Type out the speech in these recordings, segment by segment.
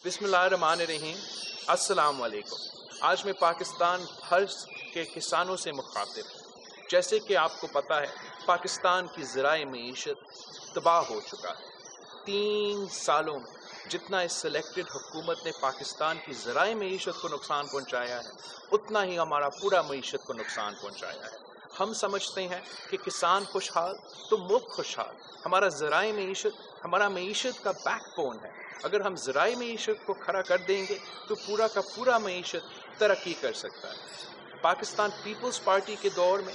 बिस्मिल्लाहिर्रहमानिर्रहीम। अस्सलाम वालेकुम। आज मैं पाकिस्तान भर के किसानों से मुखातिब हूँ। जैसे कि आपको पता है, पाकिस्तान की ज़राए मईशत तबाह हो चुका है। 3 सालों में जितना इस सिलेक्टेड हुकूमत ने पाकिस्तान की ज़राए मईशत को नुकसान पहुँचाया है, उतना ही हमारा पूरा मईशत को नुकसान पहुँचाया है। हम समझते हैं कि किसान खुशहाल तो मुल्क खुशहाल। हमारा ज़राए मईशत हमारा मईशत का बैकबोन है। अगर हम ज़राए मईशत को खड़ा कर देंगे तो पूरा का पूरा मईशत तरक्की कर सकता है। पाकिस्तान पीपल्स पार्टी के दौर में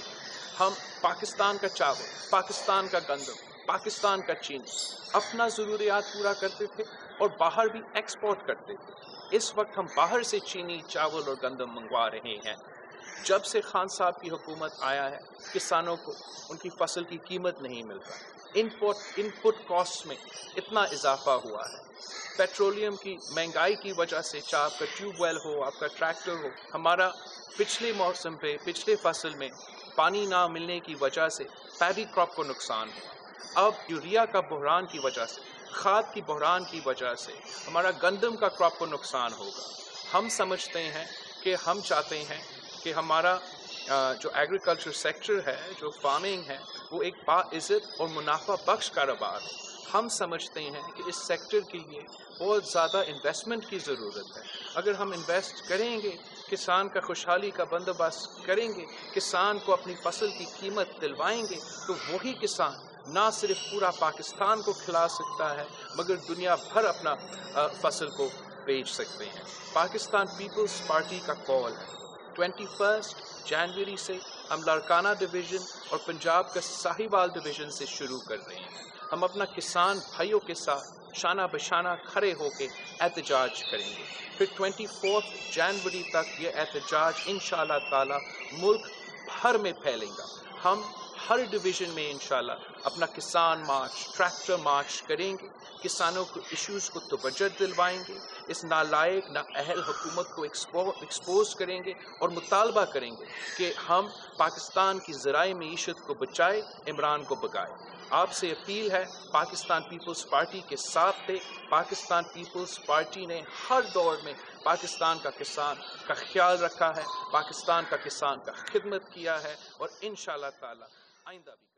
हम पाकिस्तान का चावल, पाकिस्तान का गंदम, पाकिस्तान का चीनी अपना ज़रूरियात पूरा करते थे और बाहर भी एक्सपोर्ट करते थे। इस वक्त हम बाहर से चीनी, चावल और गंदम मंगवा रहे हैं। जब से खान साहब की हुकूमत आया है, किसानों को उनकी फसल की कीमत नहीं मिल रहा। इनपुट कॉस्ट में इतना इजाफा हुआ है। पेट्रोलियम की महंगाई की वजह से, चाहे आपका ट्यूबवेल हो, आपका ट्रैक्टर हो, हमारा पिछले मौसम पे, पिछले फसल में पानी ना मिलने की वजह से पैडी क्रॉप को नुकसान हुआ। अब यूरिया का बहरान की वजह से, खाद की बहरान की वजह से हमारा गंदम का क्रॉप को नुकसान होगा। हम समझते हैं कि हम चाहते हैं कि हमारा जो एग्रीकल्चर सेक्टर है, जो फार्मिंग है, वो एक बाइज़्ज़त और मुनाफा बख्श कारोबार हो। हम समझते हैं कि इस सेक्टर के लिए बहुत ज़्यादा इन्वेस्टमेंट की ज़रूरत है। अगर हम इन्वेस्ट करेंगे, किसान का खुशहाली का बंदोबस्त करेंगे, किसान को अपनी फसल की कीमत दिलवाएंगे, तो वही किसान ना सिर्फ पूरा पाकिस्तान को खिला सकता है, मगर दुनिया भर अपना फसल को बेच सकते हैं। पाकिस्तान पीपल्स पार्टी का कॉल है, 21 जनवरी से हम लाड़काना डिवीज़न और पंजाब का साहिवाल डिवीज़न से शुरू कर रहे हैं। हम अपना किसान भाइयों के साथ शाना बशाना खड़े होकर एहतजाज करेंगे। फिर 24 जनवरी तक ये एहतजाज इंशाअल्लाह ताला मुल्क भर में फैलेगा। हम हर डिवीज़न में इंशाअल्लाह अपना किसान मार्च, ट्रैक्टर मार्च करेंगे, किसानों को इश्यूज़ को तवज्जो दिलवाएंगे, इस नालायक नाअहल हुकूमत को एक्सपोज करेंगे और मुतालबा करेंगे कि हम पाकिस्तान की ज़राए मईशत को बचाए, इमरान को भगाए। आपसे अपील है, पाकिस्तान पीपल्स पार्टी के साथ थे। पाकिस्तान पीपल्स पार्टी ने हर दौर में पाकिस्तान का किसान का ख्याल रखा है, पाकिस्तान का किसान का खिदमत किया है और इंशाअल्लाह ताला आइंदा भी।